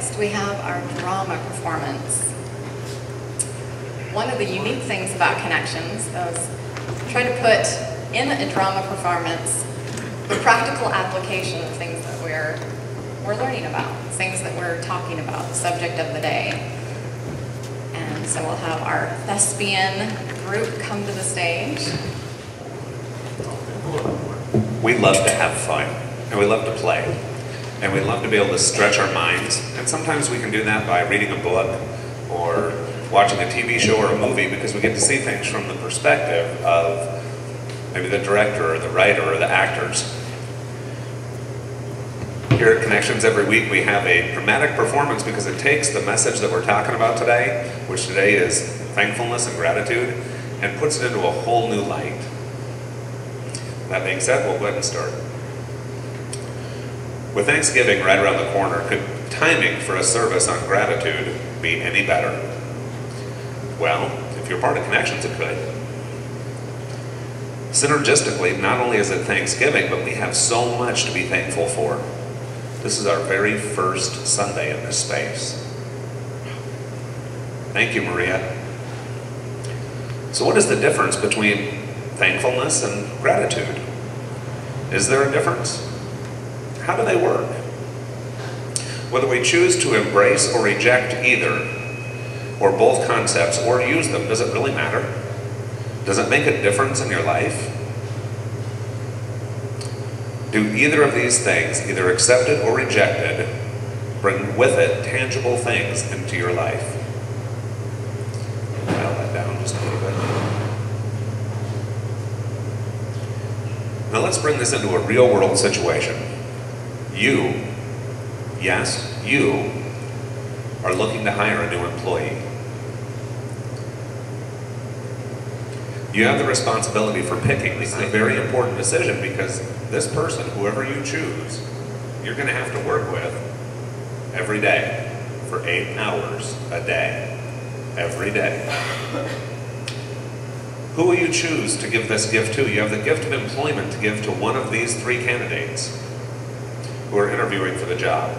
next we have our drama performance. One of the unique things about Connections is try to put in a drama performance the practical application of things that we're learning about, things that we're talking about, the subject of the day. And so we'll have our thespian group come to the stage. We love to have fun, and we love to play, and we love to be able to stretch our minds, and sometimes we can do that by reading a book or watching a TV show or a movie, because we get to see things from the perspective of maybe the director or the writer or the actors. Here at Connections every week we have a dramatic performance because it takes the message that we're talking about today, which today is thankfulness and gratitude, and puts it into a whole new light. That being said, we'll go ahead and start. With Thanksgiving right around the corner, could timing for a service on gratitude be any better? Well, if you're part of Connections, it could. Synergistically, not only is it Thanksgiving, but we have so much to be thankful for. This is our very first Sunday in this space. Thank you, Maria. So what is the difference between thankfulness and gratitude? Is there a difference? How do they work? Whether we choose to embrace or reject either, or both concepts, or use them, does it really matter? Does it make a difference in your life? Do either of these things, either accepted or rejected, bring with it tangible things into your life? Dial that down just a little bit. Now let's bring this into a real world situation. You, yes, you, are looking to hire a new employee. You have the responsibility for picking. This is a very important decision because this person, whoever you choose, you're going to have to work with every day for 8 hours a day. Every day. Who will you choose to give this gift to? You have the gift of employment to give to one of these 3 candidates who are interviewing for the job.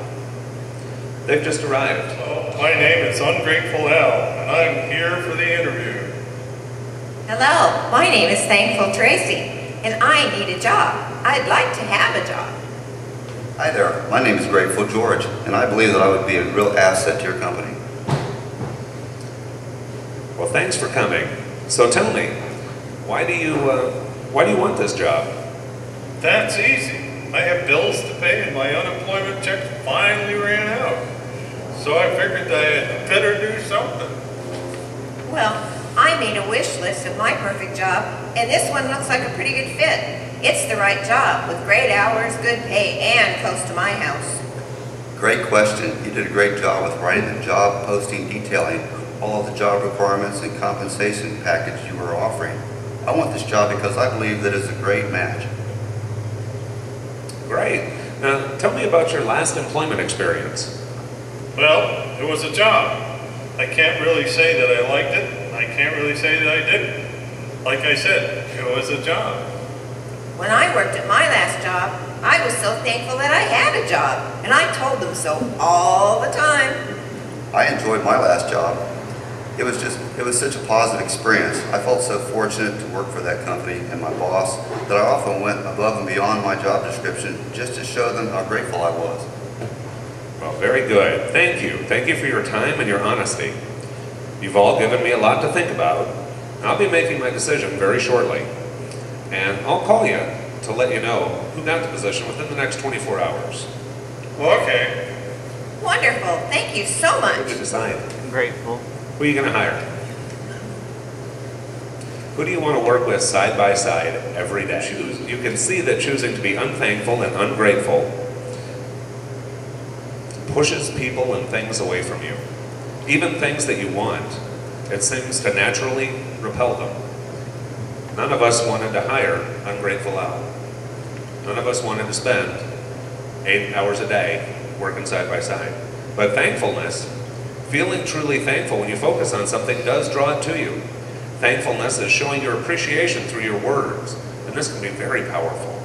They've just arrived. My name is Ungrateful Al, and I'm here for the interview. Hello, my name is Thankful Tracy, and I need a job. I'd like to have a job. Hi there, my name is Grateful George, and I believe that I would be a real asset to your company. Well, thanks for coming. So tell me, why do you want this job? That's easy. I have bills to pay, and my unemployment check finally ran out. So I figured I'd better do something. Well, I made a wish list of my perfect job, and this one looks like a pretty good fit. It's the right job, with great hours, good pay, and close to my house. Great question. You did a great job with writing the job posting detailing all of the job requirements and compensation package you were offering. I want this job because I believe that it's a great match. Great. Now, tell me about your last employment experience. Well, it was a job. I can't really say that I liked it. I can't really say that I didn't. Like I said, it was a job. When I worked at my last job, I was so thankful that I had a job, and I told them so all the time. I enjoyed my last job. It was such a positive experience. I felt so fortunate to work for that company and my boss that I often went above and beyond my job description just to show them how grateful I was. Well, very good. Thank you. Thank you for your time and your honesty. You've all given me a lot to think about. I'll be making my decision very shortly. And I'll call you to let you know who got the position within the next 24 hours. Okay. Wonderful. Thank you so much. What did you decide? I'm grateful. Who are you going to hire? Who do you want to work with side by side every day? You can see that choosing to be unthankful and ungrateful pushes people and things away from you. Even things that you want, it seems to naturally repel them. None of us wanted to hire Ungrateful Al. None of us wanted to spend 8 hours a day working side by side. But thankfulness, feeling truly thankful when you focus on something, does draw it to you. Thankfulness is showing your appreciation through your words, and this can be very powerful.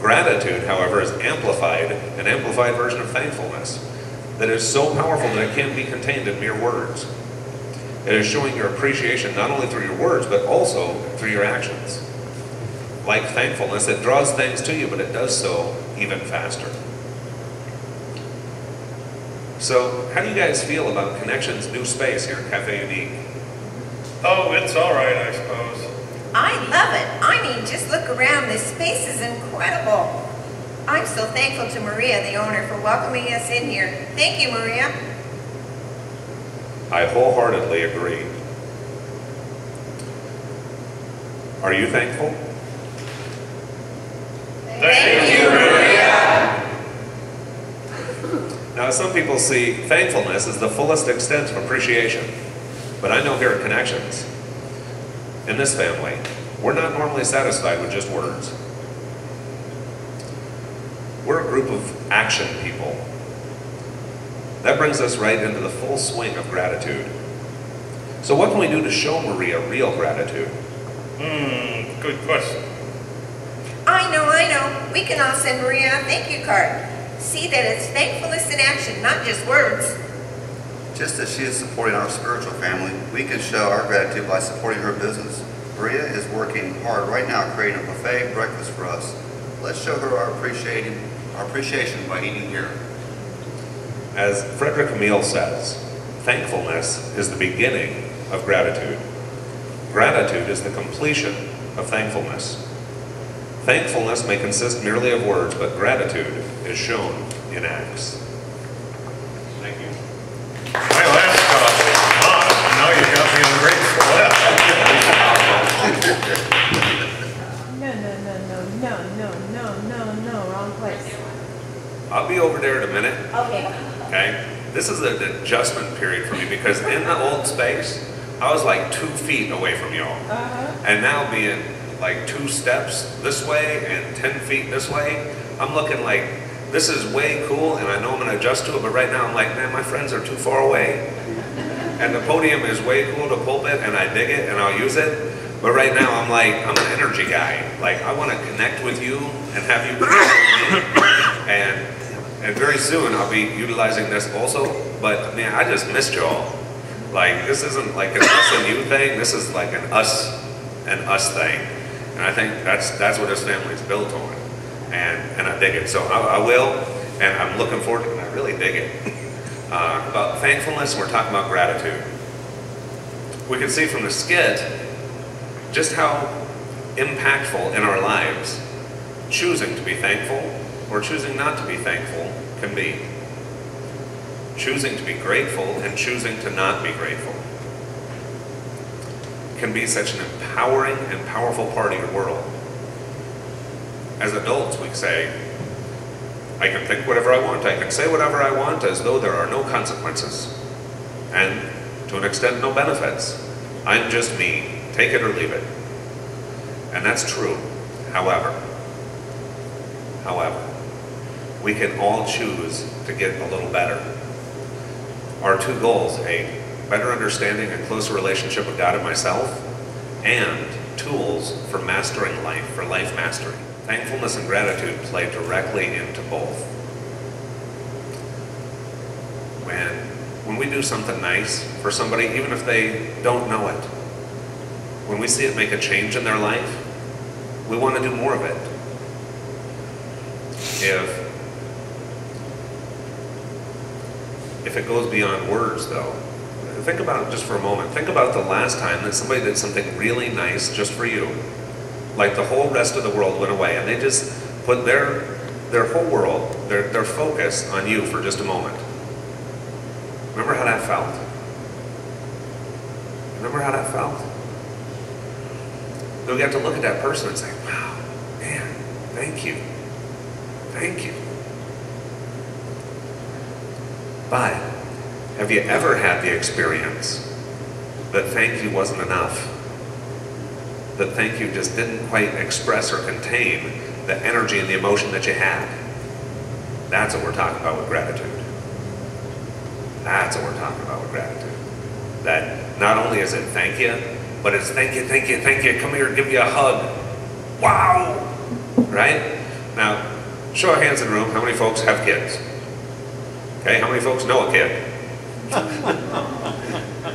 Gratitude, however, is an amplified version of thankfulness. that is so powerful that it can't be contained in mere words. It is showing your appreciation not only through your words, but also through your actions. Like thankfulness, it draws things to you, but it does so even faster. So, how do you guys feel about Connections' new space here at Cafe Unique? Oh, it's all right, I suppose. I love it. I mean, just look around. This space is incredible. I'm so thankful to Maria, the owner, for welcoming us in here. Thank you, Maria. I wholeheartedly agree. Are you thankful? Thank you, Maria. Now, some people see thankfulness as the fullest extent of appreciation. But I know here at Connections, in this family, we're not normally satisfied with just words. We're a group of action people. That brings us right into the full swing of gratitude. So what can we do to show Maria real gratitude? Good question. I know. We can all send Maria a thank you card. See that it's thankfulness in action, not just words. Just as she is supporting our spiritual family, we can show our gratitude by supporting her business. Maria is working hard right now creating a buffet breakfast for us. Let's show her our appreciation by eating here. As Frederick Emile says, thankfulness is the beginning of gratitude. Gratitude is the completion of thankfulness. Thankfulness may consist merely of words, but gratitude is shown in acts. Thank you. My last coffee is hot, and now you got me on the great sweat. No, wrong place. I'll be over there in a minute. Okay. Okay? This is an adjustment period for me because in the old space, I was like 2 feet away from y'all. And now being like 2 steps this way and 10 feet this way, I'm looking like this is way cool and I know I'm going to adjust to it, but right now I'm like, man, my friends are too far away. And the podium is way cool to pulpit and I dig it and I'll use it. But right now I'm like, I'm an energy guy. Like I want to connect with you and have you connect with me. And very soon I'll be utilizing this also. But man, I just missed y'all. Like this isn't like an us and you thing. This is like an us thing. And I think that's what this family is built on. And I dig it. So I will, and I'm looking forward to it. I really dig it. About thankfulness, we're talking about gratitude. We can see from the skit just how impactful in our lives choosing to be thankful or choosing not to be thankful can be. Choosing to be grateful and choosing to not be grateful can be such an empowering and powerful part of your world. As adults, we say, I can think whatever I want, I can say whatever I want as though there are no consequences. And to an extent, no benefits. I'm just me, take it or leave it. And that's true. However, we can all choose to get a little better. Our 2 goals, a better understanding and closer relationship with God and myself, and tools for mastering life, for life mastery. Thankfulness and gratitude play directly into both. When we do something nice for somebody, even if they don't know it, when we see it make a change in their life, we want to do more of it. If it goes beyond words, though, think about it just for a moment. Think about the last time that somebody did something really nice just for you. Like the whole rest of the world went away and they just put their whole world, their focus on you for just a moment. Remember how that felt? Remember how that felt? We got to look at that person and say, wow, man, thank you. Thank you. But have you ever had the experience that thank you wasn't enough? That thank you just didn't quite express or contain the energy and the emotion that you had? That's what we're talking about with gratitude. That's what we're talking about with gratitude. That not only is it thank you, but it's thank you, thank you, thank you. Come here, give you a hug. Wow! Right? Now, show of hands in the room, how many folks have kids? Okay, how many folks know a kid? All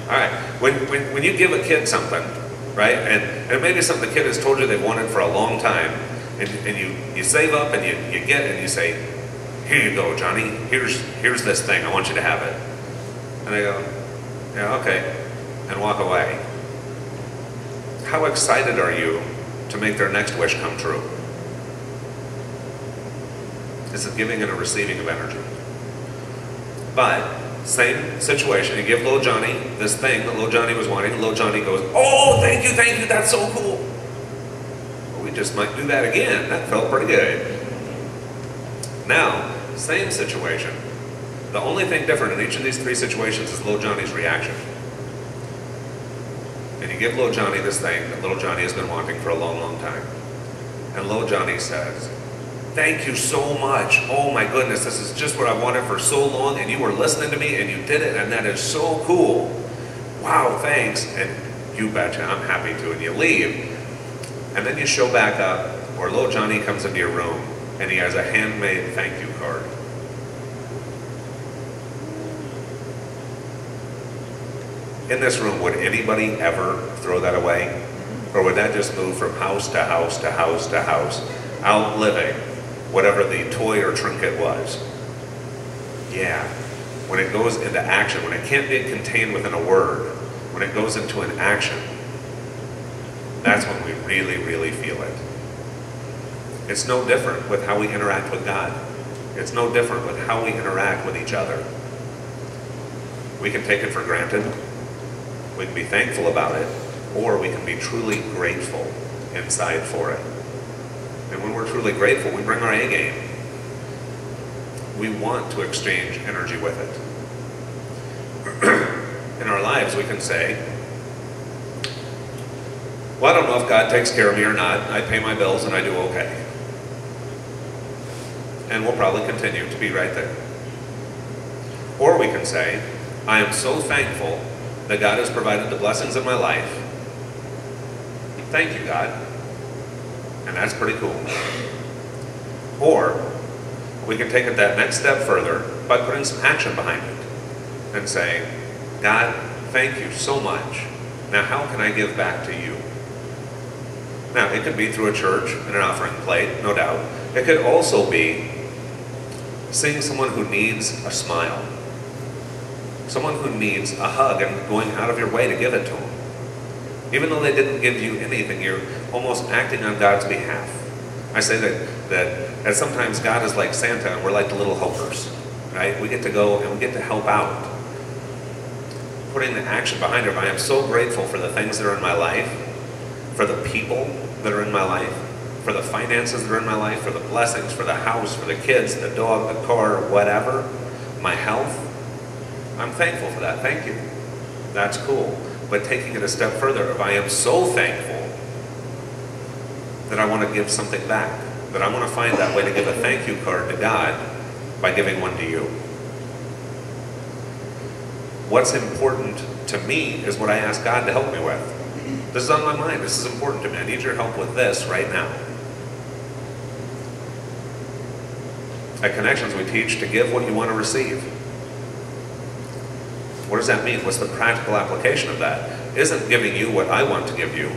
right, when you give a kid something, right, and it may be something the kid has told you they've wanted for a long time, and you save up and you get it and you say, here you go, Johnny, here's this thing, I want you to have it. And they go, yeah, okay, and walk away. How excited are you to make their next wish come true? It's a giving and a receiving of energy. But, same situation, you give little Johnny this thing that little Johnny was wanting, little Johnny goes, oh, thank you, that's so cool. Well, we just might do that again, that felt pretty good. Now, same situation. The only thing different in each of these three situations is little Johnny's reaction. And you give little Johnny this thing that little Johnny has been wanting for a long, long time. And little Johnny says, thank you so much. Oh my goodness, this is just what I wanted for so long, and you were listening to me and you did it, and that is so cool. Wow, thanks. And you betcha, I'm happy to. And you leave. And then you show back up, or little Johnny comes into your room and he has a handmade thank you card. In this room, would anybody ever throw that away? Or would that just move from house to house to house to house, outliving whatever the toy or trinket was? Yeah. When it goes into action, when it can't be contained within a word, when it goes into an action, that's when we really, really feel it. It's no different with how we interact with God. It's no different with how we interact with each other. We can take it for granted. We can be thankful about it, or we can be truly grateful inside for it. And when we're truly grateful, we bring our A game. We want to exchange energy with it. In our lives, we can say, well, I don't know if God takes care of me or not. I pay my bills and I do okay. And we'll probably continue to be right there. Or we can say, I am so thankful that God has provided the blessings in my life. Thank you, God. And that's pretty cool. Or we can take it that next step further by putting some action behind it and saying, God, thank you so much. Now how can I give back to you? Now it could be through a church and an offering plate, no doubt. It could also be seeing someone who needs a smile. Someone who needs a hug and going out of your way to give it to them. Even though they didn't give you anything, you're almost acting on God's behalf. I say that sometimes God is like Santa and we're like the little helpers, right? We get to go and we get to help out. Putting the action behind it. I am so grateful for the things that are in my life, for the people that are in my life, for the finances that are in my life, for the blessings, for the house, for the kids, the dog, the car, whatever, my health. I'm thankful for that. Thank you. That's cool. But taking it a step further, if I am so thankful that I want to give something back, that I want to find that way to give a thank you card to God by giving one to you. What's important to me is what I ask God to help me with. This is on my mind. This is important to me. I need your help with this right now. At Connections, we teach to give what you want to receive. What does that mean? What's the practical application of that? Isn't giving you what I want to give you.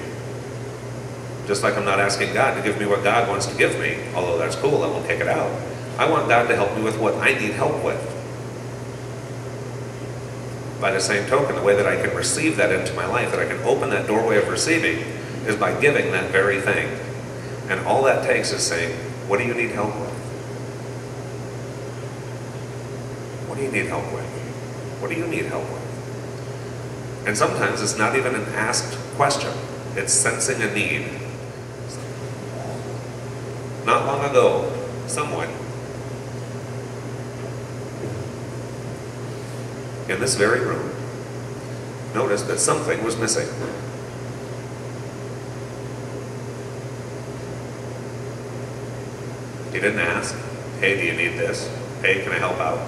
Just like I'm not asking God to give me what God wants to give me, although that's cool, I won't take it out. I want God to help me with what I need help with. By the same token, the way that I can receive that into my life, that I can open that doorway of receiving, is by giving that very thing. And all that takes is saying, what do you need help with? What do you need help with? What do you need help with? And sometimes it's not even an asked question. It's sensing a need. Not long ago, someone in this very room noticed that something was missing. He didn't ask, hey, do you need this? Hey, can I help out?